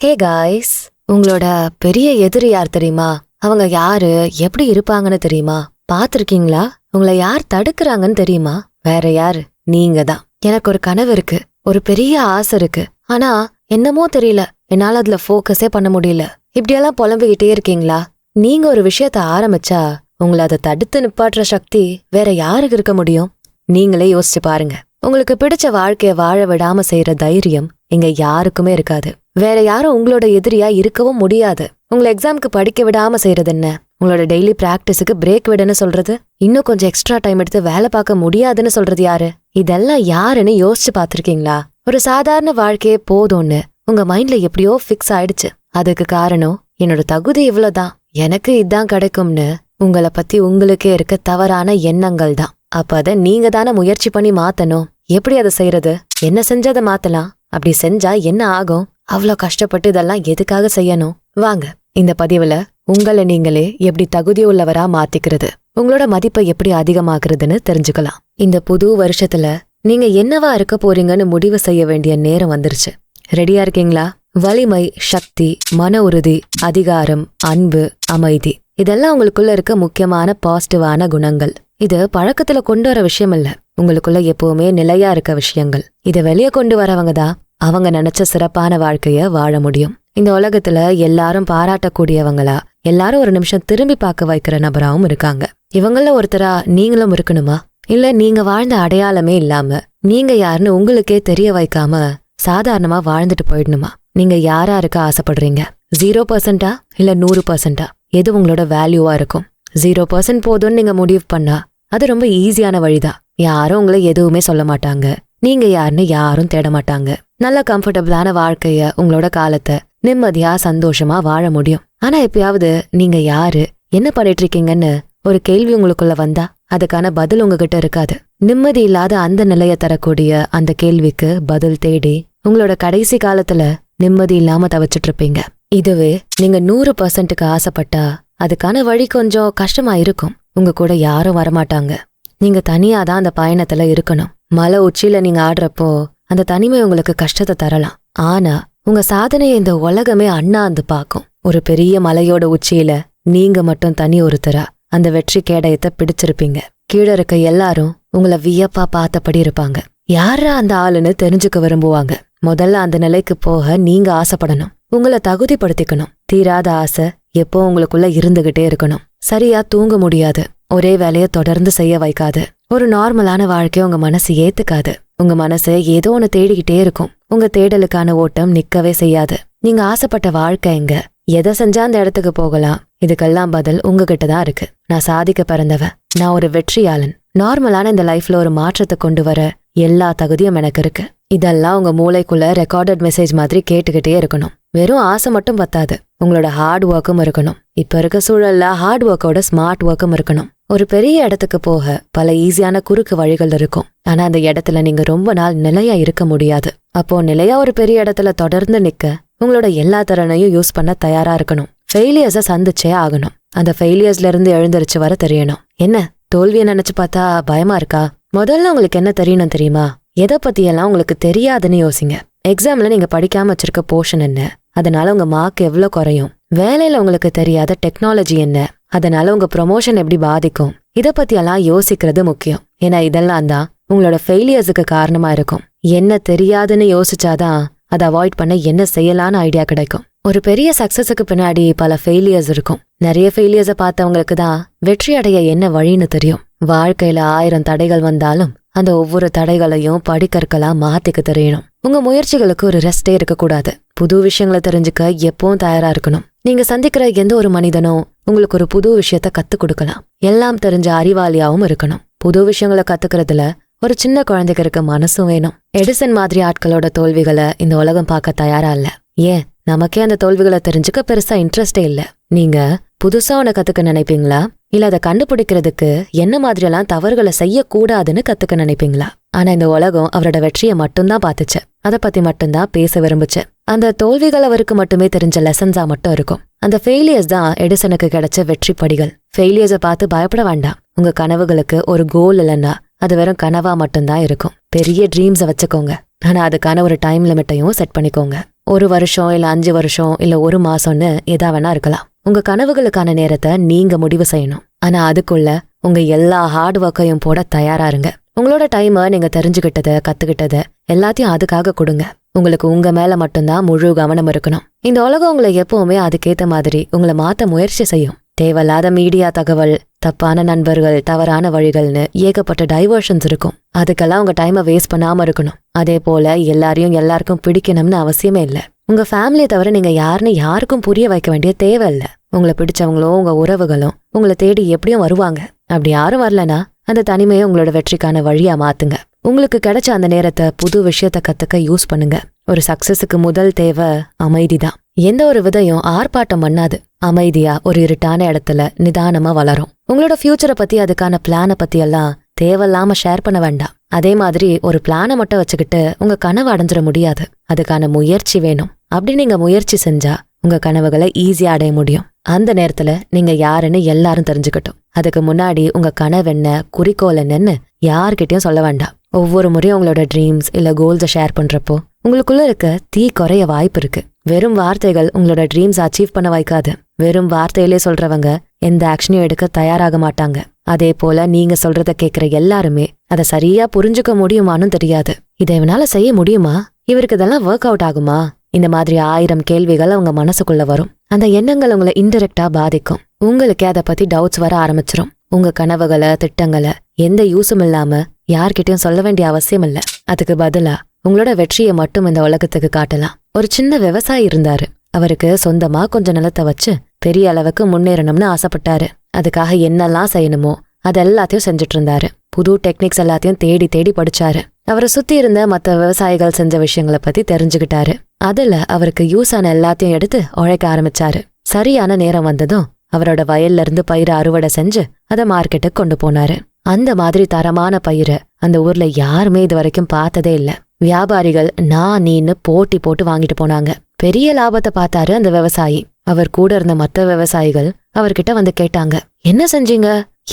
Hey guys, உங்களோட பெரிய எதிரி யார் தெரியுமா? அவங்க யாரு, எப்படி இருப்பாங்கன்னு தெரியுமா? பாத்திருக்கீங்களா? உங்களை யார் தடுக்கிறாங்கன்னு தெரியுமா? வேற யாரு? நீங்க தான். எனக்கு ஒரு கனவு இருக்கு, ஒரு பெரிய ஆசை இருக்கு. ஆனா என்னமோ தெரியல, என்னால அதுல ஃபோக்கஸே பண்ண முடியல. இப்படியெல்லாம் புலம்பிக்கிட்டே இருக்கீங்களா? நீங்க ஒரு விஷயத்த ஆரம்பிச்சா உங்களை அதை தடுத்து நிப்பாட்டுற சக்தி வேற யாருக்கு இருக்க முடியும்? நீங்களே யோசிச்சு பாருங்க. உங்களுக்கு பிடிச்ச வாழ்க்கைய வாழ விடாம செய்யற தைரியம் இங்க யாருக்குமே இருக்காது. வேற யாரும் உங்களோட எதிரியா இருக்கவும் முடியாது. உங்களை எக்ஸாம்க்கு படிக்க விடாம செய்யறது என்ன? உங்களோட டெய்லி பிராக்டிஸுக்கு பிரேக் விடுன்னு சொல்றது? இன்னும் கொஞ்சம் எக்ஸ்ட்ரா டைம் எடுத்து வேலை பார்க்க முடியாதுன்னு சொல்றது யாரு? இதெல்லாம் யாருன்னு யோசிச்சு பாத்திருக்கீங்களா? ஒரு சாதாரண வாழ்க்கையே போதும்னு உங்க மைண்ட்ல எப்படியோ ஃபிக்ஸ் ஆயிடுச்சு. அதுக்கு காரணம் என்னோட தகுதி இவ்வளவுதான், எனக்கு இதான் கிடைக்கும்னு உங்களை பத்தி உங்களுக்கே இருக்க தவறான எண்ணங்கள் தான். அப்ப அதை நீங்க தானே முயற்சி பண்ணி மாத்தணும். எப்படி அதை செய்யறது? என்ன செஞ்சு அதை மாத்தலாம்? அப்படி செஞ்சா என்ன ஆகும்? அவ்வளோ கஷ்டப்பட்டு இதெல்லாம் எதுக்காக செய்யணும்? வாங்க, இந்த பதிவுல உங்களை நீங்களே எப்படி தகுதி உள்ளவரா மாத்திக்கிறது, உங்களோட மதிப்பை எப்படி அதிகமாக்குறதுன்னு தெரிஞ்சுக்கலாம். இந்த புது வருஷத்துல நீங்க என்னவா இருக்க போறீங்கன்னு முடிவு செய்ய வேண்டிய நேரம் வந்துருச்சு. ரெடியா இருக்கீங்களா? வலிமை, சக்தி, மன உறுதி, அதிகாரம், அன்பு, அமைதி, இதெல்லாம் உங்களுக்குள்ள இருக்க முக்கியமான பாசிட்டிவான குணங்கள். இது பழக்கத்துல கொண்டு வர விஷயம் இல்ல, உங்களுக்குள்ள எப்பவுமே நிலையா இருக்க விஷயங்கள். இத வெளியே கொண்டு வரவங்க தான் அவங்க நினைச்ச சிறப்பான வாழ்க்கைய வாழ முடியும். இந்த உலகத்துல எல்லாரும் பாராட்டக்கூடியவங்களா, எல்லாரும் ஒரு நிமிஷம் திரும்பி பார்க்க வைக்கிற நபராவும் இருக்காங்க. இவங்கள ஒருத்தரா நீங்களும் இருக்கணுமா? இல்ல நீங்க வாழ்ந்த அடையாளமே இல்லாம நீங்க யாருன்னு உங்களுக்கே தெரிய வைக்காம சாதாரணமா வாழ்ந்துட்டு போயிடணுமா? நீங்க யாரா இருக்க ஆசைப்படுறீங்க? 0% இல்ல 100%? எது உங்களோட வேல்யூவா இருக்கும்? 0% போதும்னு நீங்க முடிவு பண்ணா அது ரொம்ப ஈஸியான வழிதான். யாரும் உங்களை எதுவுமே சொல்ல மாட்டாங்க, நீங்க யாருன்னு யாரும் தேட மாட்டாங்க. நல்ல கம்ஃபர்டபுளான வாழ்க்கைய, உங்களோட காலத்தை நிம்மதியா சந்தோஷமா வாழ முடியும். ஆனா எப்பயாவது நீங்க யாரு, என்ன பண்ணிட்டு இருக்கீங்கன்னு ஒரு கேள்வி உங்களுக்குள்ள வந்தா அதுக்கான பதில் உங்ககிட்ட இருக்காது. நிம்மதி இல்லாத அந்த நிலைய தரக்கூடிய அந்த கேள்விக்கு பதில் தேடி உங்களோட கடைசி காலத்துல நிம்மதி இல்லாம தவிச்சிட்டு இருப்பீங்க. இதுவே நீங்க 100%க்கு ஆசைப்பட்டா அதுக்கான வழி கொஞ்சம் கஷ்டமா இருக்கும். உங்க கூட யாரும் வரமாட்டாங்க, நீங்க தனியாதான் அந்த பயணத்துல இருக்கணும். மலை உச்சியில நீங்க ஆடுறப்போ அந்த தனிமை உங்களுக்கு கஷ்டத்தை தரலாம். ஆனா உங்க சாதனையை இந்த உலகமே அண்ணாந்து பாக்கும். ஒரு பெரிய மலையோட உச்சியில நீங்க மட்டும் தனி ஒருத்தரா அந்த வெற்றி கேடயத்தை பிடிச்சிருப்பீங்க. கீழே இருக்க எல்லாரும் உங்களை வியப்பா பார்த்தபடி இருப்பாங்க. யாரா அந்த ஆளுன்னு தெரிஞ்சுக்க விரும்புவாங்க. முதல்ல அந்த நிலைக்கு போக நீங்க ஆசைப்படணும், உங்களை தகுதிப்படுத்திக்கணும். தீராத ஆசை எப்போ உங்களுக்குள்ள இருந்துகிட்டே இருக்கணும். சரியா தூங்க முடியாது, ஒரே வேலையை தொடர்ந்து செய்ய வைக்காது, ஒரு நார்மலான வாழ்க்கைய உங்க மனசு ஏத்துக்காது. உங்க மனசு ஏதோ ஒன்னு தேடிக்கிட்டே இருக்கும். உங்க தேடலுக்கான ஓட்டம் நிக்கவே செய்யாது. நீங்க ஆசைப்பட்ட வாழ்க்கை எங்க, எதை செஞ்சா அந்த இடத்துக்கு போகலாம்? இதுக்கெல்லாம் பதில் உங்ககிட்ட தான் இருக்கு. நான் சாதிக்க பிறந்தவன், நான் ஒரு வெற்றியாளன், நார்மலான இந்த லைஃப்ல ஒரு மாற்றத்தை கொண்டு வர எல்லா தகுதியும் எனக்கு இருக்கு. இதெல்லாம் உங்க மூளைக்குள்ள ரெக்கார்டட் மெசேஜ் மாதிரி கேட்டுக்கிட்டே இருக்கணும். வெறும் ஆசை மட்டும் பத்தாது, உங்களோட ஹார்ட் ஒர்க்கும் இருக்கணும். இப்ப இருக்க சூழல்ல ஹார்ட் ஒர்க்கோட ஸ்மார்ட் ஒர்க்கும் இருக்கணும். ஒரு பெரிய இடத்துக்கு போக பல ஈஸியான குறுக்கு வழிகள் இருக்கும். ஆனா அந்த இடத்துல நீங்க ரொம்ப நாள் நிலையா இருக்க முடியாது. அப்போ நிலையா ஒரு பெரிய இடத்துல தொடர்ந்து நிக்க உங்களோட எல்லா திறனையும் யூஸ் பண்ண தயாரா இருக்கணும். ஃபெயிலியர்ஸை சந்திச்சே ஆகணும். அந்த ஃபெயிலியர்ஸ்ல இருந்து எழுந்திருச்சு வர தெரியணும். என்ன தோல்வியை நினைச்சு பார்த்தா பயமா இருக்கா? முதல்ல உங்களுக்கு என்ன தெரியணும் தெரியுமா? எதை பத்தியெல்லாம் உங்களுக்கு தெரியாதுன்னு யோசிங்க. எக்ஸாம்ல நீங்க படிக்காம வச்சிருக்க போர்ஷன் என்ன, அதனால உங்க மார்க் எவ்வளவு குறையும்? வேலையில உங்களுக்கு தெரியாத டெக்னாலஜி என்ன, அதனால உங்க ப்ரொமோஷன் எப்படி பாதிக்கும்? இத பத்தியெல்லாம் யோசிக்கிறது முக்கியம். ஏன்னா இதெல்லாம் தான் உங்களோட ஃபெயிலியர்ஸுக்கு காரணமா இருக்கும். என்ன தெரியாதுன்னு யோசிச்சாதான் அதை அவாய்ட் பண்ண என்ன செய்யலான்னு ஐடியா கிடைக்கும். ஒரு பெரிய சக்சஸுக்கு பின்னாடி பல ஃபெயிலியர்ஸ் இருக்கும். நிறைய ஃபெயிலியர்ஸை பார்த்தவங்களுக்கு தான் வெற்றி அடைய என்ன வழின்னு தெரியும். வாழ்க்கையில 1000 தடைகள் வந்தாலும் அந்த ஒவ்வொரு தடைகளையும் படிக்கற்களா மாத்திக்க தெரியணும். உங்க முயற்சிகளுக்கு ஒரு ரெஸ்டே இருக்கக்கூடாது. புது விஷயங்களை தெரிஞ்சுக்க எப்பவும் தயாரா இருக்கணும். நீங்க சந்திக்கிற எந்த ஒரு மனிதனும் உங்களுக்கு ஒரு புது விஷயத்த கத்து கொடுக்கலாம். எல்லாம் தெரிஞ்ச அறிவாளியாவும் இருக்கணும். புது விஷயங்களை கத்துக்கிறதுல ஒரு சின்ன குழந்தைக்கு இருக்க மனசும் வேணும். எடிசன் மாதிரி ஆட்களோட தோல்விகளை இந்த உலகம் பார்க்க தயாரா இல்ல. ஏன், நமக்கே அந்த தோல்விகளை தெரிஞ்சுக்க பெருசா இன்ட்ரெஸ்டே இல்ல. நீங்க புதுசா ஒன்ன கத்துக்க நினைப்பீங்களா, இல்ல அதை கண்டுபிடிக்கிறதுக்கு என்ன மாதிரியெல்லாம் தவறுகளை செய்யக்கூடாதுன்னு கத்துக்க நினைப்பீங்களா? ஆனா இந்த உலகம் அவரோட வெற்றியை மட்டும்தான் பாத்துச்சு, அதை பத்தி மட்டும்தான் பேச விரும்புச்சு. அந்த தோல்விகள் அவருக்கு மட்டுமே தெரிஞ்ச லெசன்ஸா மட்டும் இருக்கும். அந்த ஃபெயிலியர்ஸ் தான் எடிசனுக்கு கிடைச்ச வெற்றி படிகள். ஃபெயிலியர்ஸை பார்த்து பயப்பட வேண்டாம். உங்க கனவுகளுக்கு ஒரு கோல் இல்லைன்னா அது வெறும் கனவா மட்டும்தான் இருக்கும். பெரிய ட்ரீம்ஸை வச்சுக்கோங்க. ஆனா அதுக்கான ஒரு டைம் லிமிட்டையும் செட் பண்ணிக்கோங்க. 1 வருஷம் இல்ல 5 வருஷம் இல்ல 1 மாசம்னு எதா வேணா இருக்கலாம். உங்க கனவுகளுக்கான நேரத்தை நீங்க முடிவு செய்யணும். ஆனா அதுக்குள்ள உங்க எல்லா ஹார்ட் ஒர்க்கையும் போட தயாரா இருங்க. உங்களோட டைமை நீங்க தெரிஞ்சுக்கிட்டத கத்துக்கிட்டத எல்லாத்தையும் அதுக்காக கொடுங்க. உங்களுக்கு உங்க மேல மட்டும்தான் முழு கவனம் இருக்கணும். இந்த உலகம் உங்களை எப்பவுமே அதுக்கேத்த மாதிரி உங்களை மாத்த முயற்சி செய்யும். தேவையில்லாத மீடியா தகவல், தப்பான நண்பர்கள், தவறான வழிகள்னு ஏகப்பட்ட டைவர்ஷன்ஸ் இருக்கும். அதுக்கெல்லாம் உங்க டைமை வேஸ்ட் பண்ணாம இருக்கணும். அதே போல எல்லாருக்கும் பிடிக்கணும்னு அவசியமே இல்லை. உங்க ஃபேமிலியை தவிர நீங்க யாருன்னு யாருக்கும் புரிய வைக்க வேண்டிய தேவையில்லை. உங்களை பிடிச்சவங்களும் உங்க உறவுகளும் உங்களை தேடி எப்படியும் வருவாங்க. அப்படி யாரும் வரலனா அந்த தனிமையை உங்களோட வெற்றிக்கான வழியா மாத்துங்க. உங்களுக்கு கிடைச்ச அந்த நேரத்தை புது விஷயத்த கத்துக்க யூஸ் பண்ணுங்க. ஒரு சக்சஸுக்கு முதல் தேவை அமைதி தான். எந்த ஒரு விதையும் ஆர்ப்பாட்டம் பண்ணாது. அமைதியா ஒரு இருட்டான இடத்துல நிதானமா வளரும். உங்களோட ஃபியூச்சரை பத்தி அதுக்கான பிளானை பத்தி எல்லாம் தேவையில்லாம ஷேர் பண்ண வேண்டாம். அதே மாதிரி ஒரு பிளானை மட்டும் வச்சுக்கிட்டு உங்க கனவை அடைஞ்சிட முடியாது. அதுக்கான முயற்சி வேணும். அப்படி நீங்க முயற்சி செஞ்சா உங்க கனவுகளை ஈஸியா அடைய முடியும். அந்த நேரத்துல நீங்க யாருன்னு எல்லாரும் தெரிஞ்சுக்கட்டும். அதுக்கு முன்னாடி உங்க கனவு என்ன, குறிக்கோள் என்னன்னு யார்கிட்டயும் சொல்ல வேண்டாம். ஒவ்வொரு முறையும் உங்களோட ட்ரீம்ஸ் இல்ல கோல்ஸை ஷேர் பண்றப்போ உங்களுக்குள்ள இருக்க தீ குறைய வாய்ப்பு இருக்கு. வெறும் வார்த்தைகள் உங்களோட ட்ரீம்ஸ் அச்சீவ் பண்ண வைக்காது. வெறும் வார்த்தையிலே சொல்றவங்க எந்த ஆக்ஷனையும் எடுக்க தயாராக மாட்டாங்க. அதே போல நீங்க சொல்றத கேட்கிற எல்லாருமே அதை சரியா புரிஞ்சுக்க முடியுமான்னு தெரியாது. இதை இவனால செய்ய முடியுமா, இவருக்கு இதெல்லாம் ஒர்க் அவுட் ஆகுமா, இந்த மாதிரி 1000 கேள்விகள் அவங்க மனசுக்குள்ள வரும். அந்த எண்ணங்கள் உங்களை இன்டெரக்டா பாதிக்கும். உங்களுக்கே அதை பத்தி டவுட்ஸ் வர ஆரம்பிச்சிரும். உங்க கனவுகளை, திட்டங்களை எந்த யூஸும் இல்லாம யார்கிட்டயும் சொல்ல வேண்டிய அவசியம் இல்ல. அதுக்கு பதிலா உங்களோட வெற்றியை மட்டும் இந்த உலகத்துக்கு காட்டலாம். ஒரு சின்ன விவசாயி இருந்தாரு. அவருக்கு சொந்தமா கொஞ்சம் நிலத்தை வச்சு பெரிய அளவுக்கு முன்னேறணும்னு ஆசைப்பட்டாரு. அதுக்காக என்னெல்லாம் செய்யணுமோ அதெல்லாத்தையும் செஞ்சுட்டு இருந்தாரு. புது டெக்னிக்ஸ் எல்லாத்தையும் தேடி தேடி படிச்சாரு. அவரை சுத்தி இருந்த மத்த விவசாயிகள் செஞ்ச விஷயங்களை பத்தி தெரிஞ்சுக்கிட்டாரு. அதுல அவருக்கு யூஸ் ஆன எல்லாத்தையும் எடுத்து உழைக்க ஆரம்பிச்சாரு. சரியான நேரம் வந்ததும் அவரோட வயல்ல இருந்து பயிரை அறுவடை செஞ்சு அதை மார்க்கெட்டுக்கு கொண்டு போனாரு. அந்த மாதிரி தரமான பயிரை அந்த ஊர்ல யாருமே இது வரைக்கும் பார்த்ததே இல்ல. வியாபாரிகள் நான் நீன்னு போட்டி போட்டு வாங்கிட்டு போனாங்க. பெரிய லாபத்தை பார்த்தாரு அந்த விவசாயி. அவர் கூட இருந்த மத்த விவசாயிகள் அவர்கிட்ட வந்து கேட்டாங்க, என்ன செஞ்சீங்க,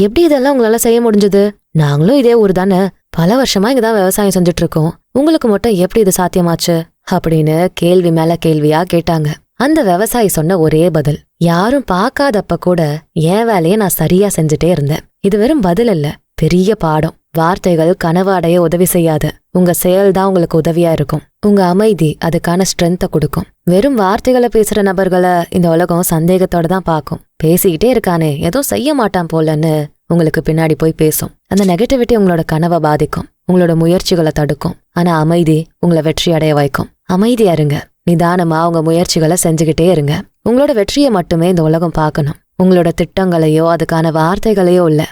எப்படி இதெல்லாம் உங்களால செய்ய முடிஞ்சது? நாங்களும் இதே ஊர் தானே, பல வருஷமா இங்கதான் விவசாயம் செஞ்சுட்டு இருக்கோம், உங்களுக்கு மட்டும் எப்படி இது சாத்தியமாச்சு அப்படின்னு கேள்வி மேல கேள்வியா கேட்டாங்க. அந்த விவசாயி சொன்ன ஒரே பதில், யாரும் பார்க்காதப்ப கூட என் வேலையை நான் சரியா செஞ்சுட்டே இருந்தேன். இது வெறும் பதில் இல்ல, பெரிய பாடம். வார்த்தைகள் கனவு அடைய உதவி செய்யாது. உங்க செயல் தான் உங்களுக்கு உதவியா இருக்கும். உங்க அமைதி அதுக்கான ஸ்ட்ரென்த்தை கொடுக்கும். வெறும் வார்த்தைகளை பேசுற நபர்களை இந்த உலகம் சந்தேகத்தோட தான் பார்க்கும். பேசிக்கிட்டே இருக்கானே, ஏதோ செய்ய மாட்டான் போலன்னு உங்களுக்கு பின்னாடி போய் பேசும். அந்த நெகட்டிவிட்டி உங்களோட கனவை பாதிக்கும், உங்களோட முயற்சிகளை தடுக்கும். ஆனா அமைதி உங்களை வெற்றி அடைய வைக்கும். அமைதியா இருங்க, நிதானமா உங்க முயற்சிகளை செஞ்சுக்கிட்டே இருங்க. உங்களோட வெற்றியை மட்டுமே இந்த உலகம் பார்க்கணும். உங்களோட திட்டங்களையோ அதுக்கான வார்த்தைகளையோ இல்ல.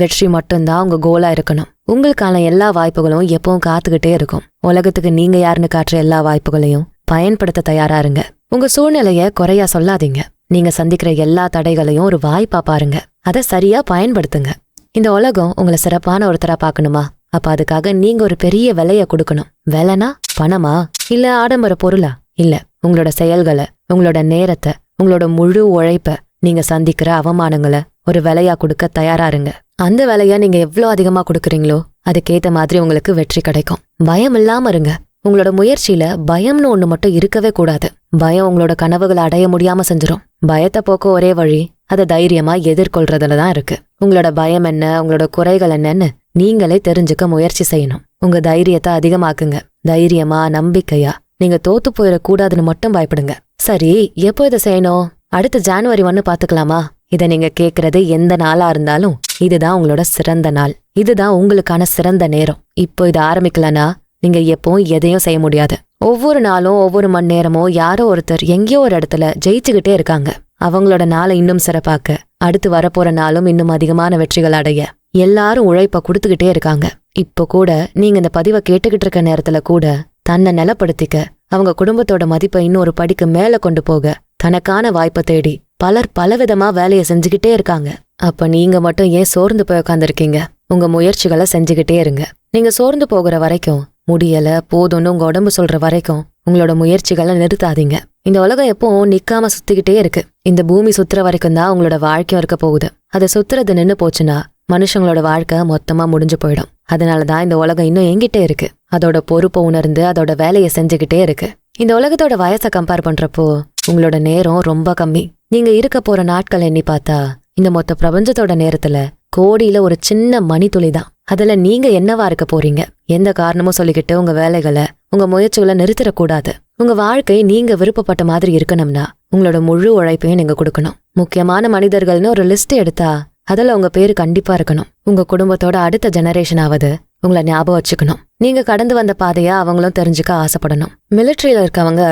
வெற்றி மட்டும்தான் உங்க கோலா இருக்கணும். உங்களுக்கான எல்லா வாய்ப்புகளும் எப்பவும் காத்துக்கிட்டே இருக்கும். உலகத்துக்கு நீங்க யாருன்னு காட்டுற எல்லா வாய்ப்புகளையும் பயன்படுத்த தயாரா இருங்க. உங்க சூழ்நிலைய குறையா சொல்லாதீங்க. நீங்க சந்திக்கிற எல்லா தடைகளையும் ஒரு வாய்ப்பா பாருங்க. அதை சரியா பயன்படுத்துங்க. இந்த உலகம் உங்களை சிறப்பான ஒருத்தரா பார்க்கணுமா? அப்ப அதுக்காக நீங்க ஒரு பெரிய விலைய கொடுக்கணும். விலைனா பணமா, இல்ல ஆடம்பர பொருளா? இல்ல, உங்களோட செயல்களை, உங்களோட நேரத்தை, உங்களோட முழு உழைப்ப, நீங்க சந்திக்கிற அவமானங்களை ஒரு விலையா கொடுக்க தயாரா இருங்க. அந்த விலைய நீங்க எவ்வளவு அதிகமா கொடுக்குறீங்களோ அதுக்கேத்த மாதிரி உங்களுக்கு வெற்றி கிடைக்கும். பயம் இல்லாம இருங்க. உங்களோட முயற்சியில பயம்னு ஒண்ணு மட்டும் இருக்கவே கூடாது. பயம் உங்களோட கனவுகளை அடைய முடியாம செஞ்சிரும். பயத்தை போக்க ஒரே வழி அதை தைரியமா எதிர்கொள்றதுலதான் இருக்கு. உங்களோட பயம் என்ன, உங்களோட குறைகள் என்னன்னு நீங்களே தெரிஞ்சுக்க முயற்சி செய்யணும். உங்க தைரியத்தை அதிகமாக்குங்க. தைரியமா, நம்பிக்கையா, நீங்க தோத்து போயிடக்கூடாதுன்னு மட்டும் பயப்படுங்க. சரி, எப்போ இதை செய்யணும்? அடுத்த ஜனவரி 1 பாத்துக்கலாமா? இதை நீங்க கேக்குறது எந்த நாளா இருந்தாலும் இதுதான் உங்களோட சிறந்த நாள். இதுதான் உங்களுக்கான சிறந்த நேரம். இப்போ இதை ஆரம்பிக்கலனா நீங்க எப்பவும் எதையும் செய்ய முடியாது. ஒவ்வொரு நாளும் ஒவ்வொரு மணி நேரமும் யாரோ ஒருத்தர் எங்கேயோ ஒரு இடத்துல ஜெயிச்சுக்கிட்டே இருக்காங்க. அவங்களோட நாளை இன்னும் சிறப்பாக்க, அடுத்து வரப்போற நாளும் இன்னும் அதிகமான வெற்றிகள் அடைய எல்லாரும் உழைப்ப கொடுத்துக்கிட்டே இருக்காங்க. இப்போ கூட நீங்க இந்த பதிவை கேட்டுக்கிட்டு இருக்க நேரத்துல கூட தன்னை நிலப்படுத்திக்க, அவங்க குடும்பத்தோட மதிப்பை இன்னொரு படிக்கு மேல கொண்டு போக தனக்கான வாய்ப்பை தேடி பலர் பலவிதமா வேலையை செஞ்சுக்கிட்டே இருக்காங்க. அப்ப நீங்க மட்டும் ஏன் சோர்ந்து போய் உட்காந்துருக்கீங்க? உங்க முயற்சிகளை செஞ்சுக்கிட்டே இருங்க. நீங்க சோர்ந்து போகிற வரைக்கும், முடியல போதும்னு உங்க உடம்பு சொல்ற வரைக்கும் உங்களோட முயற்சிகளை நிறுத்தாதீங்க. இந்த உலகம் எப்பவும் நிக்காம சுத்திக்கிட்டே இருக்கு. இந்த பூமி சுத்துற வரைக்கும் தான் உங்களோட வாழ்க்கையும் இருக்க போகுது. அதை சுத்துறது நின்னு போச்சுன்னா மனுஷங்களோட வாழ்க்கை மொத்தமா முடிஞ்சு போயிடும். அதனாலதான் இந்த உலகம் இன்னும் என்கிட்டே இருக்கு. அதோட பொறுப்பை உணர்ந்து அதோட வேலையை செஞ்சுக்கிட்டே இருக்கு. இந்த உலகத்தோட வயசை கம்பேர் பண்றப்போ உங்களோட நேரம் ரொம்ப கம்மி. நீங்க இருக்க போற நாட்கள் எண்ணி பார்த்தா இந்த மொத்த பிரபஞ்சத்தோட நேரத்துல கோடியில ஒரு சின்ன மணித்துளி தான். அதுல நீங்க என்னவா இருக்க போறீங்க? எந்த காரணமும் சொல்லிக்கிட்டு உங்க வேலைகளை உங்க முயற்சிகளை நிறுத்திடக்கூடாது. உங்க வாழ்க்கை நீங்க விருப்பப்பட்ட மாதிரி இருக்கணும்னா உங்களோட முழு உழைப்பையும் நீங்க கொடுக்கணும். முக்கியமான மனிதர்கள்னு ஒரு லிஸ்ட் எடுத்தா அதுல உங்க பேரு கண்டிப்பா இருக்கணும். உங்க குடும்பத்தோட அடுத்த ஜெனரேஷனாவது உங்களை ஞாபகம் வச்சுக்கணும். நீங்க கடந்து வந்த பாதையா அவங்களும் தெரிஞ்சுக்க ஆசைப்படணும். மிலிட்ரியில இருக்கவங்க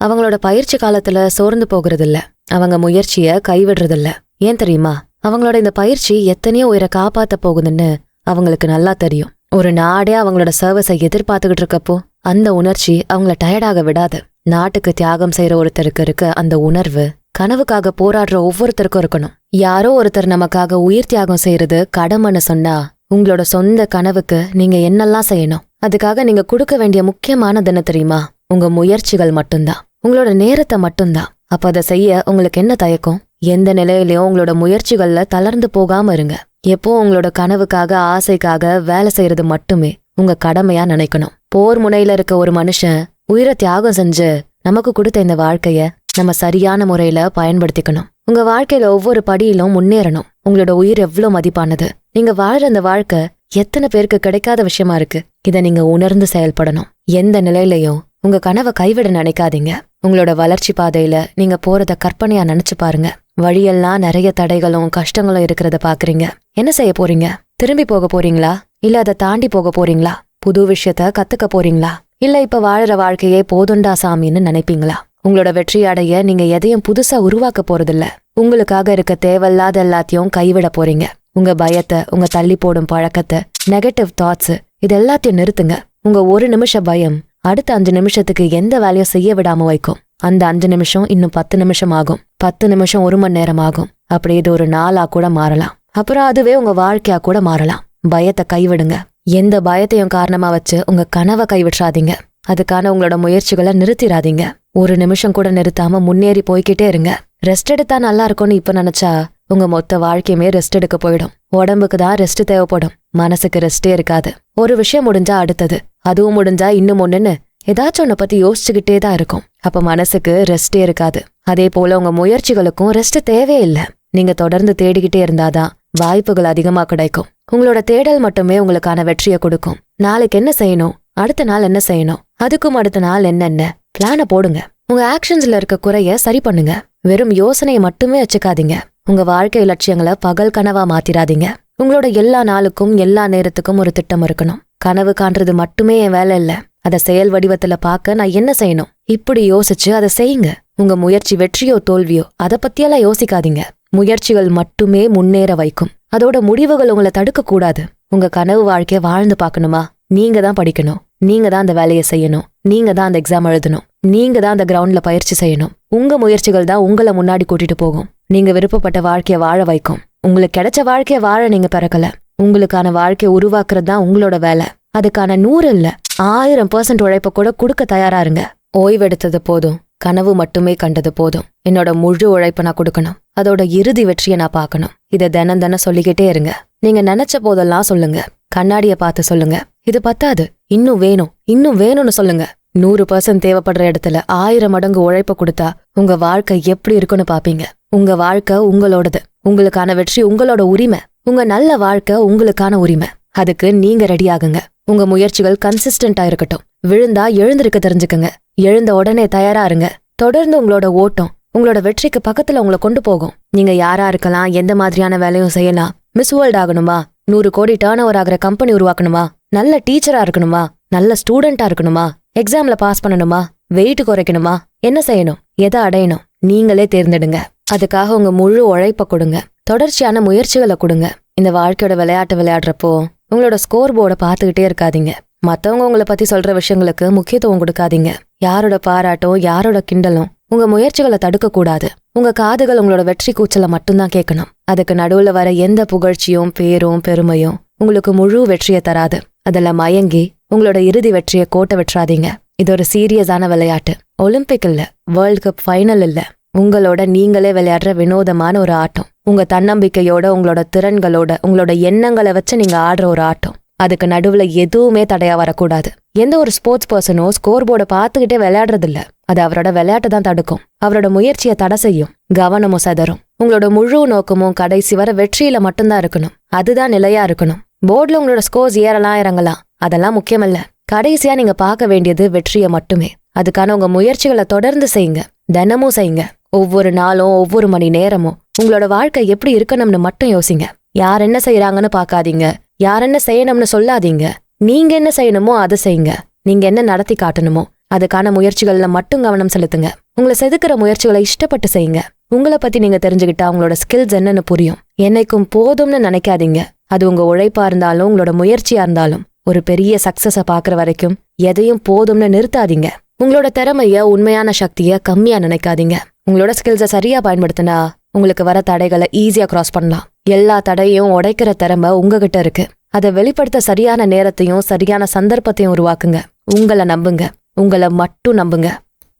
அவங்களோட பயிற்சி காலத்துல சோர்ந்து போகிறது இல்ல, அவங்க முயற்சிய கைவிடுறதில்ல. ஏன் தெரியுமா? அவங்களோட இந்த பயிற்சி எத்தனையோ உயிரை காப்பாத்த போகுதுன்னு அவங்களுக்கு நல்லா தெரியும். ஒரு நாடே அவங்களோட சர்வீஸை எதிர்பார்த்துக்கிட்டு இருக்கப்போ அந்த உணர்ச்சி அவங்கள டயர்டாக விடாது. நாட்டுக்கு தியாகம் செய்யற ஒருத்தருக்கு இருக்க அந்த உணர்வு கனவுக்காக போராடுற ஒவ்வொருத்தருக்கும் இருக்கணும். யாரோ ஒருத்தர் நமக்காக உயிர் தியாகம் செய்யறது கடமைன்னு சொன்னா உங்களோட சொந்த கனவுக்கு நீங்க என்னெல்லாம் செய்யணும்? அதுக்காக நீங்க கொடுக்க வேண்டிய முக்கியமானது என்ன தெரியுமா? உங்க முயற்சிகள் மட்டும்தான், உங்களோட நேரத்தை மட்டும்தான். அப்ப அதை செய்ய உங்களுக்கு என்ன தயக்கம்? எந்த நிலையிலயும் உங்களோட முயற்சிகள்ல தளர்ந்து போகாம இருங்க. எப்போ உங்களோட கனவுக்காக ஆசைக்காக வேலை செய்யறது மட்டுமே உங்க கடமையா நினைக்கணும். போர் முனையில இருக்க ஒரு மனுஷன் உயிரை தியாகம் செஞ்சு நமக்கு கொடுத்த இந்த வாழ்க்கைய நம்ம சரியான முறையில பயன்படுத்திக்கணும். உங்க வாழ்க்கையில ஒவ்வொரு படியிலும் முன்னேறணும். உங்களோட உயிர் எவ்வளவு மதிப்பானது. நீங்க வாழ்ற அந்த வாழ்க்கை எத்தனை பேருக்கு கிடைக்காத விஷயமா இருக்கு. இதை நீங்க உணர்ந்து செயல்படணும். எந்த நிலையிலையும் உங்க கனவை கைவிட நினைக்காதீங்க. உங்களோட வளர்ச்சி பாதையில நீங்க போறத கற்பனையா நினைச்சு பாருங்க. வழியெல்லாம் நிறைய தடைகளும் கஷ்டங்களும் இருக்கிறத பாக்குறீங்க. என்ன செய்ய போறீங்க? திரும்பி போக போறீங்களா? இல்ல அதை தாண்டி போக போறீங்களா? புது விஷயத்த கத்துக்க போறீங்களா? இல்ல இப்ப வாழற வாழ்க்கையே போதுண்டா சாமின்னு நினைப்பீங்களா? உங்களோட வெற்றி அடைய நீங்க எதையும் புதுசா உருவாக்க போறதில்ல. உங்களுக்காக இருக்க தேவையில்லாத எல்லாத்தையும் கைவிட போறீங்க. உங்க பயத்தை, உங்க தள்ளி போடும் பழக்கத்தை, நெகட்டிவ் தாட்ஸ் இது எல்லாத்தையும் நிறுத்துங்க. உங்க ஒரு நிமிஷ பயம் அடுத்த 5 நிமிஷத்துக்கு எந்த வேலையும் செய்ய விடாம வைக்கும். அந்த 5 நிமிஷம் இன்னும் 10 நிமிஷம் ஆகும். 10 நிமிஷம் 1 மணி நேரம் ஆகும். அப்படி இது ஒரு நாளா கூட மாறலாம். அப்புறம் அதுவே உங்க வாழ்க்கையா கூட மாறலாம். பயத்தை கைவிடுங்க. எந்த பயத்தையும் காரணமா வச்சு உங்க கனவை கைவிட்றாதீங்க. அதுக்கான உங்களோட முயற்சிகளை நிறுத்திடாதீங்க. ஒரு நிமிஷம் கூட நிறுத்தாம முன்னேறி போய்கிட்டே இருங்க. ரெஸ்ட் எடுத்தா நல்லா இருக்கும்னு இப்ப நினைச்சா உங்க மொத்த வாழ்க்கையுமே ரெஸ்ட் எடுக்க போயிடும். உடம்புக்கு தான் ரெஸ்ட் தேவைப்படும், மனசுக்கு ரெஸ்டே இருக்காது. ஒரு விஷயம் முடிஞ்சா அடுத்தது, அதுவும் முடிஞ்சா இன்னும் ஒண்ணுன்னு ஏதாச்சும் ஒன்ன பத்தி யோசிச்சுக்கிட்டே தான் இருக்கும். அப்ப மனசுக்கு ரெஸ்டே இருக்காது. அதே போல உங்க முயற்சிகளுக்கும் ரெஸ்ட் தேவையில்லை. நீங்க தொடர்ந்து தேடிக்கிட்டே இருந்தாதான் வாய்ப்புகள் அதிகமா கிடைக்கும். உங்களோட தேடல் மட்டுமே உங்களுக்கான வெற்றியை கொடுக்கும். நாளைக்கு என்ன செய்யணும், அடுத்த நாள் என்ன செய்யணும், அதுக்கும் அடுத்த நாள் என்னென்ன பிளான போடுங்க. உங்க ஆக்ஷன்ஸ்ல இருக்க குறைய சரி பண்ணுங்க. வெறும் யோசனையை மட்டுமே வச்சுக்காதீங்க. உங்க வாழ்க்கை லட்சியங்களை பகல் கனவா மாத்திராதீங்க. உங்களோட எல்லா நாளுக்கும் எல்லா நேரத்துக்கும் ஒரு திட்டம் இருக்கணும். கனவு காண்றது மட்டுமே என் வேலை இல்ல, அதை செயல் வடிவத்துல பார்க்க நான் என்ன செய்யணும் இப்படி யோசிச்சு அதை செய்யுங்க. உங்க முயற்சி வெற்றியோ தோல்வியோ அதை பத்தியெல்லாம் யோசிக்காதீங்க. முயற்சிகள் மட்டுமே முன்னேற வைக்கும். அதோட முடிவுகள் உங்களை தடுக்க கூடாது. உங்க கனவு வாழ்க்கைய வாழ்ந்து பார்க்கணுமா? நீங்க தான் படிக்கணும், நீங்க தான் அந்த வேலையை செய்யணும், நீங்க தான் அந்த எக்ஸாம் எழுதணும், நீங்க தான் அந்த கிரவுண்ட்ல பயிற்சி செய்யணும். உங்க முயற்சிகள் தான் உங்களை முன்னாடி கூட்டிட்டு போகும். நீங்க விருப்பப்பட்ட வாழ்க்கைய வாழ வைக்கும். உங்களுக்கு கிடைச்ச வாழ்க்கைய வாழ நீங்க பிறக்கல. உங்களுக்கான வாழ்க்கைய உருவாக்குறது தான் உங்களோட வேலை. அதுக்கான 100 இல்ல 1000% உழைப்ப கூட கொடுக்க தயாரா இருங்க. ஓய்வெடுத்தது போதும், கனவு மட்டுமே கண்டது போதும். என்னோட முழு உழைப்ப நான் கொடுக்கணும், அதோட இறுதி வெற்றியை நான் பார்க்கணும். இதை தினம் சொல்லிக்கிட்டே இருங்க. நீங்க நினைச்ச போதெல்லாம் சொல்லுங்க. கண்ணாடிய பார்த்து சொல்லுங்க, இது பத்தாது, இன்னும் வேணும், இன்னும் வேணும்னு சொல்லுங்க. 100% தேவைப்படுற இடத்துல 1000 மடங்கு உழைப்ப கொடுத்தா உங்க வாழ்க்கை எப்படி இருக்குன்னு பாப்பீங்க. உங்க வாழ்க்கை உங்களோடது. உங்களுக்கான வெற்றி உங்களோட உரிமை. உங்க நல்ல வாழ்க்கை உங்களுக்கான உரிமை. அதுக்கு நீங்க ரெடி ஆகுங்க. உங்க முயற்சிகள் கன்சிஸ்டன்டா இருக்கட்டும். விழுந்தா எழுந்திருக்க தெரிஞ்சுக்கங்க. எழுந்த உடனே தயாரா இருங்க. தொடர்ந்து உங்களோட ஓட்டம் உங்களோட வெற்றிக்கு பக்கத்துல உங்களை கொண்டு போகும். நீங்க யாரா இருக்கலாம், எந்த மாதிரியான வேலையும் செய்யலாம். மிஸ் வேர்ல்ட் ஆகணுமா, 100 கோடி டர்ன் ஓவர் ஆகிற கம்பெனி உருவாக்கணுமா, நல்ல டீச்சரா இருக்கணுமா, நல்ல ஸ்டூடெண்டா இருக்கணுமா, எக்ஸாம்ல பாஸ் பண்ணணுமா, வெயிட் குறைக்கணுமா, என்ன செய்யணும், எதை அடையணும், நீங்களே தேர்ந்தெடுங்க. அதுக்காக உங்க முழு உழைப்ப கொடுங்க. தொடர்ச்சியான முயற்சிகளை கொடுங்க. இந்த வாழ்க்கையோட விளையாட்டு விளையாடுறப்போ உங்களோட ஸ்கோர் போர்டை பார்த்துக்கிட்டே இருக்காதீங்க. மத்தவங்க உங்களை பத்தி சொல்ற விஷயங்களுக்கு முக்கியத்துவம் கொடுக்காதீங்க. யாரோட பாராட்டும் யாரோட கிண்டலும் உங்க முயற்சிகளை தடுக்க கூடாது. உங்க காதுகள் உங்களோட வெற்றி கூச்சலை மட்டும்தான் கேட்கணும். அதுக்கு நடுவுல வர எந்த புகழ்ச்சியும் பேரும் பெருமையும் உங்களுக்கு முழு வெற்றியை தராது. அதில் மயங்கி உங்களோட இறுதி வெற்றியை கோட்டை விட்டுறாதீங்க. இது ஒரு சீரியஸான விளையாட்டு. ஒலிம்பிக் இல்ல, வேர்ல்ட் கப் ஃபைனல் இல்ல. உங்களோட நீங்களே விளையாடுற வினோதமான ஒரு ஆட்டம். உங்க தன்னம்பிக்கையோட, உங்களோட திறன்களோட, உங்களோட எண்ணங்களை வச்சு நீங்க ஆடுற ஒரு ஆட்டம். அதுக்கு நடுவுல எதுவுமே தடையா வரக்கூடாது. எந்த ஒரு ஸ்போர்ட்ஸ் பர்சனும் ஸ்கோர் போர்டை பார்த்துக்கிட்டே விளையாடுறது இல்ல. அது அவரோட விளையாட்டை தான் தடுக்கும், அவரோட முயற்சியை தடை செய்யும், கவனமும் செதறும். உங்களோட முழு நோக்கமும் கடைசி வர வெற்றியில மட்டும்தான் இருக்கணும். அதுதான் நிலையா இருக்கணும். போர்டுல உங்களோட ஸ்கோர்ஸ் ஏறலாம் இறங்கலாம், அதெல்லாம் முக்கியமல்ல. கடைசியா நீங்க பார்க்க வேண்டியது வெற்றியை மட்டுமே. அதுக்கான உங்க முயற்சிகளை தொடர்ந்து செய்யுங்க, தினமும் செய்யுங்க. ஒவ்வொரு நாளும் ஒவ்வொரு மணி நேரமும் உங்களோட வாழ்க்கை எப்படி இருக்கணும்னு மட்டும் யோசிங்க. யார் என்ன செய்யறாங்கன்னு பார்க்காதீங்க, யார் என்ன செய்யணும்னு சொல்லாதீங்க. நீங்க என்ன செய்யணுமோ அதை செய்யுங்க. நீங்க என்ன நடத்தி காட்டணுமோ அதுக்கான முயற்சிகள்ல மட்டும் கவனம் செலுத்துங்க. உங்களை செதுக்கிற முயற்சிகளை இஷ்டப்பட்டு செய்யுங்க. உங்களை பத்தி நீங்க தெரிஞ்சுக்கிட்டா உங்களோட ஸ்கில்ஸ் என்னன்னு புரியும். என்னைக்கும் போதும்னு நினைக்காதீங்க. அது உங்க உழைப்பா இருந்தாலும் உங்களோட முயற்சியா இருந்தாலும் ஒரு பெரிய சக்சஸ பாக்குற வரைக்கும் எதையும் போதும்னு நிறுத்தாதீங்க. உங்களோட திறமைய, உண்மையான சக்திய கம்மியா நினைக்காதீங்க. உங்களோட ஸ்கில்ஸை சரியா பயன்படுத்தினா உங்களுக்கு வர தடைகளை ஈஸியா கிராஸ் பண்ணலாம். எல்லா தடையும் உடைக்கிற திறமை உங்ககிட்ட இருக்கு. அதை வெளிப்படுத்த சரியான நேரத்தையும் சரியான சந்தர்ப்பத்தையும் உருவாக்குங்க. உங்களை நம்புங்க, உங்களை மட்டும் நம்புங்க.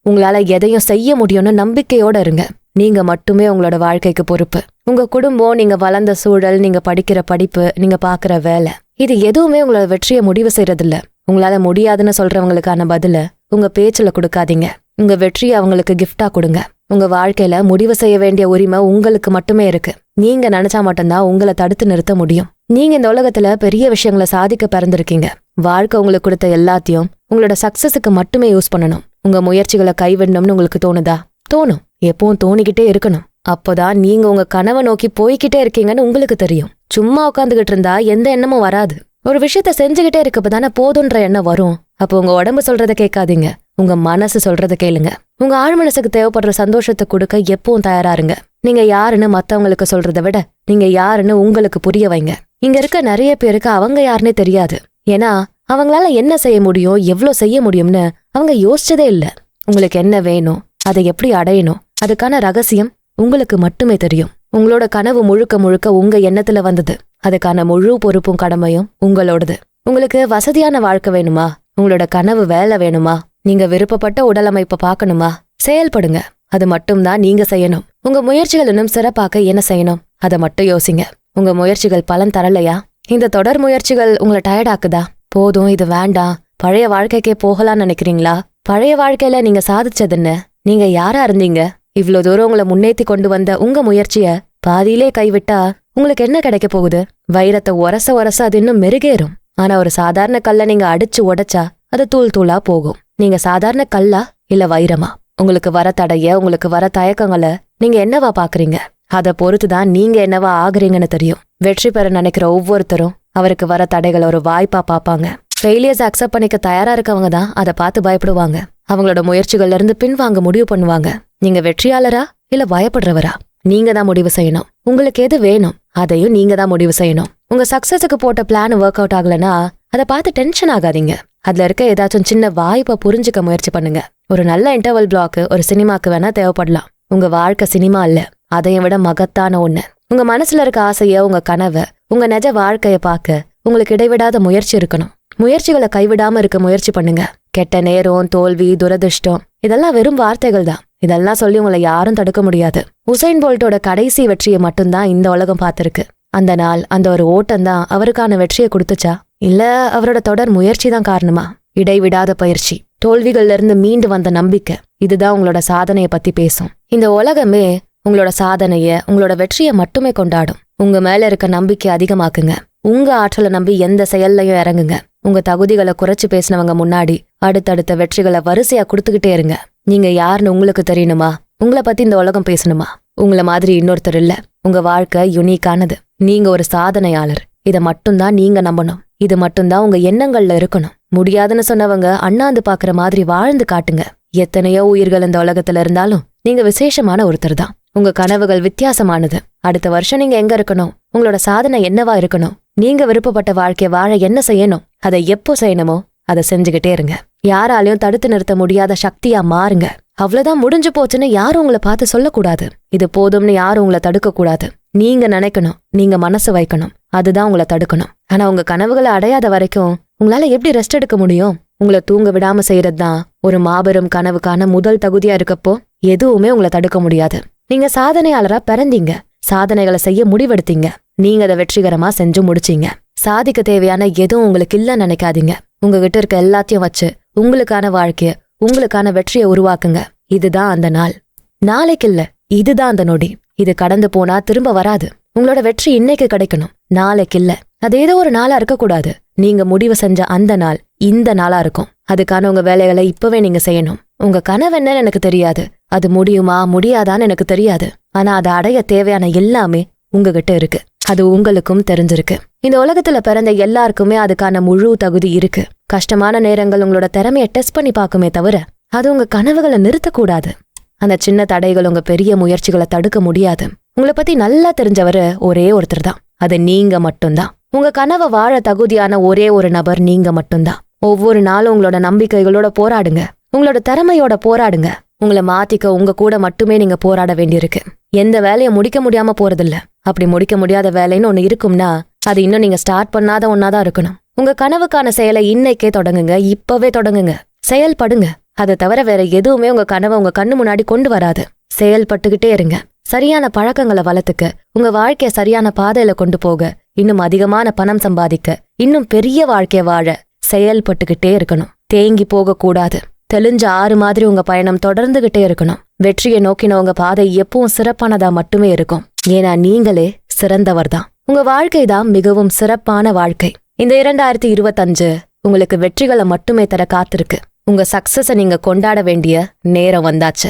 உங்களால எதையும் செய்ய முடியும்னு நம்பிக்கையோட இருங்க. நீங்க மட்டுமே உங்களோட வாழ்க்கைக்கு பொறுப்பு. உங்க குடும்பம், நீங்க வளர்ந்த சூழல், நீங்க படிக்கிற படிப்பு, நீங்க பாக்குற வேலை, இது எதுவுமே உங்களோட வெற்றியை முடிவு செய்யறதில்ல. உங்களால முடியாதுன்னு சொல்றவங்களுக்கான பதில உங்க பேச்சுல கொடுக்காதீங்க. உங்க வெற்றியை அவங்களுக்கு கிஃப்டா கொடுங்க. உங்க வாழ்க்கையில முடிவு செய்ய வேண்டிய உரிமை உங்களுக்கு மட்டுமே இருக்கு. நீங்க நினைச்சா மட்டும்தான் உங்களை தடுத்து நிறுத்த முடியும். நீங்க இந்த உலகத்துல பெரிய விஷயங்களை சாதிக்க பிறந்திருக்கீங்க. வாழ்க்கை உங்களுக்கு கொடுத்த எல்லாத்தையும் உங்களோட சக்சஸுக்கு மட்டுமே யூஸ் பண்ணணும். உங்க முயற்சிகளை கைவிடணும்னு உங்களுக்கு தோணுதா? தோணும். எப்பவும் தோணிக்கிட்டே இருக்கணும். அப்போதான் நீங்க உங்க கனவை நோக்கி போய்கிட்டே இருக்கீங்கன்னு உங்களுக்கு தெரியும். சும்மா உட்காந்துகிட்டு இருந்தா எந்த எண்ணமும் வராது. ஒரு விஷயத்த செஞ்சுக்கிட்டே இருக்கப்பதானே போதுன்ற எண்ணம் வரும். அப்போ உங்க உடம்பு சொல்றத கேட்காதீங்க, உங்க மனசு சொல்றத கேளுங்க. உங்க ஆழ் மனசுக்கு தேவைப்படுற சந்தோஷத்தை கொடுக்க எப்பவும் தயாரா இருங்க. நீங்க யாருன்னு மத்தவங்களுக்கு சொல்றதை விட நீங்க யாருன்னு உங்களுக்கு புரிய வைங்க. இங்க இருக்க நிறைய பேருக்கு அவங்க யாருன்னே தெரியாது. ஏன்னா அவங்களால என்ன செய்ய முடியும், எவ்வளவு செய்ய முடியும்னு அவங்க யோசிச்சதே இல்ல. உங்களுக்கு என்ன வேணும், அதை எப்படி அடையணும், அதுக்கான ரகசியம் உங்களுக்கு மட்டுமே தெரியும். உங்களோட கனவு முழுக்க முழுக்க உங்க எண்ணத்துல வந்தது. அதுக்கான முழு பொறுப்பும் கடமையும் உங்களோடது. உங்களுக்கு வசதியான வாழ்க்கை வேணுமா? உங்களோட கனவு வேலை வேணுமா? நீங்க விருப்பப்பட்ட உடல் அமைப்பை பார்க்கணுமா? செயல்படுங்க. அது மட்டும்தான் நீங்க செய்யணும். உங்க முயற்சிகள் இன்னும் சிறப்பாக்க என்ன செய்யணும், அதை மட்டும் யோசிங்க. உங்க முயற்சிகள் பலன் தரலையா? இந்த தொடர் முயற்சிகள் உங்களை டயர்ட் ஆக்குதா? போதும், இது வேண்டாம், பழைய வாழ்க்கைக்கே போகலான்னு நினைக்கிறீங்களா? பழைய வாழ்க்கையில நீங்க சாதிச்சதுன்னு, நீங்க யாரா இருந்தீங்க? இவ்ளோ தூரம் உங்களை முன்னேத்தி கொண்டு வந்த உங்க முயற்சிய பாதியிலே கைவிட்டா உங்களுக்கு என்ன கிடைக்க போகுது? வைரத்தை உரச உரச அது இன்னும் மெருகேறும். ஆனா ஒரு சாதாரண கல்ல நீங்க அடிச்சு உடைச்சா அது தூள் தூளா போகும். நீங்க சாதாரண கல்லா இல்ல வைரமா? உங்களுக்கு வர தடைய, உங்களுக்கு வர தயக்கங்களை நீங்க என்னவா பாக்குறீங்க? அதை பொறுத்துதான் நீங்க என்னவா ஆகுறீங்கன்னு தெரியும். வெற்றி பெற நினைக்கிற ஒவ்வொருத்தரும் அவருக்கு வர தடைகளை ஒரு வாய்ப்பா பாப்பாங்க. ஃபெயிலியர்ஸ் அக்செப்ட் பண்ணிக்க தயாரா இருக்கவங்க தான் அதை பார்த்து பயப்படுவாங்க. அவங்களோட முயற்சிகள்ல இருந்து பின்வாங்க முடிவு பண்ணுவாங்க. நீங்க வெற்றியாளரா இல்ல பயப்படுறவரா? நீங்க தான் முடிவு செய்யணும். உங்களுக்கு எது வேணும் அதையும் நீங்க தான் முடிவு செய்யணும். உங்க சக்சஸுக்கு போட்ட பிளான் ஒர்க் அவுட் ஆகலனா அதை பார்த்து டென்ஷன் ஆகாதீங்க. அதுல இருக்க ஏதாச்சும் சின்ன வாய்ப்பை புரிஞ்சுக்க முயற்சி பண்ணுங்க. ஒரு நல்ல இன்டர்வல் பிளாக் ஒரு சினிமாக்கு வேணா தேவைப்படலாம். உங்க வாழ்க்கை சினிமா இல்ல, அதையும் விட மகத்தான ஒண்ணு. உங்க மனசுல இருக்க ஆசைய, உங்க கனவை, உங்க நிஜ வாழ்க்கைய பார்க்க உங்களுக்கு இடைவிடாத முயற்சி இருக்கணும். முயற்சிகளை கைவிடாம இருக்க முயற்சி பண்ணுங்க. கெட்ட நேரம், தோல்வி, துரதிர்ஷ்டம் இதெல்லாம் வெறும் வார்த்தைகள் தான். இதெல்லாம் சொல்லி உங்களை யாரும் தடுக்க முடியாது. உசைன் போல்ட்டோட கடைசி வெற்றியை மட்டும்தான் இந்த உலகம் பார்த்திருக்கு. அந்த நாள், அந்த ஒரு ஓட்டம் தான் அவருக்கான வெற்றியை கொடுத்துச்சா, இல்ல அவரோட தொடர் முயற்சி தான் காரணமா? இடைவிடாத பயிற்சி, தோல்விகள்ல இருந்து மீண்டு வந்த நம்பிக்கை, இதுதான் உங்களோட சாதனையை பத்தி பேசும். இந்த உலகமே உங்களோட சாதனைய, உங்களோட வெற்றியை மட்டுமே கொண்டாடும். உங்க மேல இருக்க நம்பிக்கை அதிகமாக்குங்க. உங்க ஆற்றலை நம்பி எந்த செயல்லையும் இறங்குங்க. உங்க தகுதிகளை குறைச்சு பேசினவங்க முன்னாடி அடுத்தடுத்த வெற்றிகளை வரிசையா கொடுத்துக்கிட்டே இருங்க. நீங்க யாருன்னு உங்களுக்கு தெரியணுமா? உங்களை பத்தி இந்த உலகம் பேசணுமா? உங்களை மாதிரி இன்னொருத்தர் இல்ல. உங்க வாழ்க்கை யுனிக்கானது. நீங்க ஒரு சாதனையாளர். இதை மட்டும்தான் நீங்க நம்பணும். இது மட்டும்தான் உங்க எண்ணங்கள்ல இருக்கணும். முடியாதுன்னு சொன்னவங்க அண்ணாந்து பாக்குற மாதிரி வாழ்ந்து காட்டுங்க. எத்தனையோ உயிர்கள் இந்த உலகத்துல இருந்தாலும் நீங்க விசேஷமான ஒருத்தர் தான். உங்க கனவுகள் வித்தியாசமானது. அடுத்த வருஷம் நீங்க எங்க இருக்கணும்? உங்களோட சாதனை என்னவா இருக்கணும்? நீங்க விருப்பப்பட்ட வாழ்க்கை வாழ என்ன செய்யணும்? அதை எப்போ செய்யணுமோ அதை செஞ்சுக்கிட்டே இருங்க. யாராலையும் தடுத்து நிறுத்த முடியாத சக்தியா மாறுங்க. அவ்வளவுதான், முடிஞ்சு போச்சுன்னு யாரும் உங்களை பார்த்து சொல்லக்கூடாது. இது போதும்னு யாரும் உங்களை தடுக்க கூடாது. நீங்க நினைக்கணும், நீங்க மனசு வைக்கணும், அதுதான் உங்களை தடுக்கணும். ஆனா உங்க கனவுகளை அடையாத வரைக்கும் உங்களால எப்படி ரெஸ்ட் எடுக்க முடியும்? உங்களை தூங்க விடாம செய்யறதுதான் ஒரு மாபெரும் கனவுக்கான முதல் தகுதியா இருக்கப்போ எதுவுமே உங்களை தடுக்க முடியாது. நீங்க சாதனையாளரா பிறந்தீங்க. சாதனைகளை செய்ய முடிவெடுத்தீங்க. நீங்க அதை வெற்றிகரமா செஞ்சு முடிச்சீங்க. சாதிக்க தேவையான எதுவும் உங்களுக்கு இல்லைன்னு நினைக்காதீங்க. உங்ககிட்ட இருக்க எல்லாத்தையும் வச்சு உங்களுக்கான வாழ்க்கைய, உங்களுக்கான வெற்றியை உருவாக்குங்க. இதுதான் அந்த நாள். நாளைக்கு இல்ல, இதுதான் அந்த நொடி. இது கடந்து போனா திரும்ப வராது. உங்களோட வெற்றி இன்னைக்கு கிடைக்கணும், நாளைக்கு இல்ல. அது ஏதோ ஒரு நாளா இருக்கக்கூடாது. நீங்க முடிவு செஞ்ச அந்த நாள் இந்த நாளா இருக்கும். அதுக்கான உங்க வேலைகளை இப்பவே நீங்க செய்யணும். உங்க கனவு என்னன்னு எனக்கு தெரியாது, அது முடியுமா முடியாதான்னு எனக்கு தெரியாது. ஆனா அதை அடைய தேவையான எல்லாமே உங்ககிட்ட இருக்கு. அது உங்களுக்கும் தெரிஞ்சிருக்கு. இந்த உலகத்துல பிறந்த எல்லாருக்குமே அதுக்கான முழு தகுதி இருக்கு. கஷ்டமான நேரங்கள் உங்களோட திறமையை டெஸ்ட் பண்ணி பார்க்குமே தவிர அது உங்க கனவுகளை நிறுத்தக்கூடாது. அந்த சின்ன தடைகள் உங்க பெரிய முயற்சிகளை தடுக்க முடியாது. உங்களை பத்தி நல்லா தெரிஞ்சவரு ஒரே ஒருத்தர் தான், அது நீங்க மட்டும்தான். உங்க கனவை வாழ தகுதியான ஒரே ஒரு நபர் நீங்க மட்டும்தான். ஒவ்வொரு நாளும் உங்களோட நம்பிக்கைகளோட போராடுங்க, உங்களோட திறமையோட போராடுங்க. உங்களை மாத்திக்க உங்க கூட மட்டுமே நீங்க போராட வேண்டியிருக்கு. எந்த வேலையை முடிக்க முடியாம போறதில்ல. அப்படி முடிக்க முடியாத வேலைன்னு ஒண்ணு இருக்கும்னா அது இன்னும் நீங்க ஸ்டார்ட் பண்ணாத ஒன்னாதான் இருக்கணும். உங்க கனவுக்கான செயலை இன்னைக்கே தொடங்குங்க, இப்பவே தொடங்குங்க, செயல்படுங்க. அதை தவிர வேற எதுவுமே உங்க கனவை உங்க கண்ணு முன்னாடி கொண்டு வராது. செயல்பட்டுக்கிட்டே இருங்க. சரியான பழக்கங்களை வளர்த்துக்க, உங்க வாழ்க்கைய சரியான பாதையில கொண்டு போக, இன்னும் அதிகமான பணம் சம்பாதிக்க, இன்னும் பெரிய வாழ்க்கைய வாழ செயல்பட்டுக்கிட்டே இருக்கணும். தேங்கி போக கூடாது. தெளிஞ்ச ஆறு மாதிரி உங்க பயணம் தொடர்ந்துகிட்டே இருக்கணும். வெற்றியை நோக்கின உங்க பாதை எப்பவும் சிறப்பானதா மட்டுமே இருக்கும். ஏன்னா நீங்களே சிறந்தவர் தான். உங்க வாழ்க்கை தான் மிகவும் சிறப்பான வாழ்க்கை. இந்த 2025 உங்களுக்கு வெற்றிகளை மட்டுமே தர காத்திருக்கு. உங்க சக்சஸ நீங்க கொண்டாட வேண்டிய நேரம் வந்தாச்சு.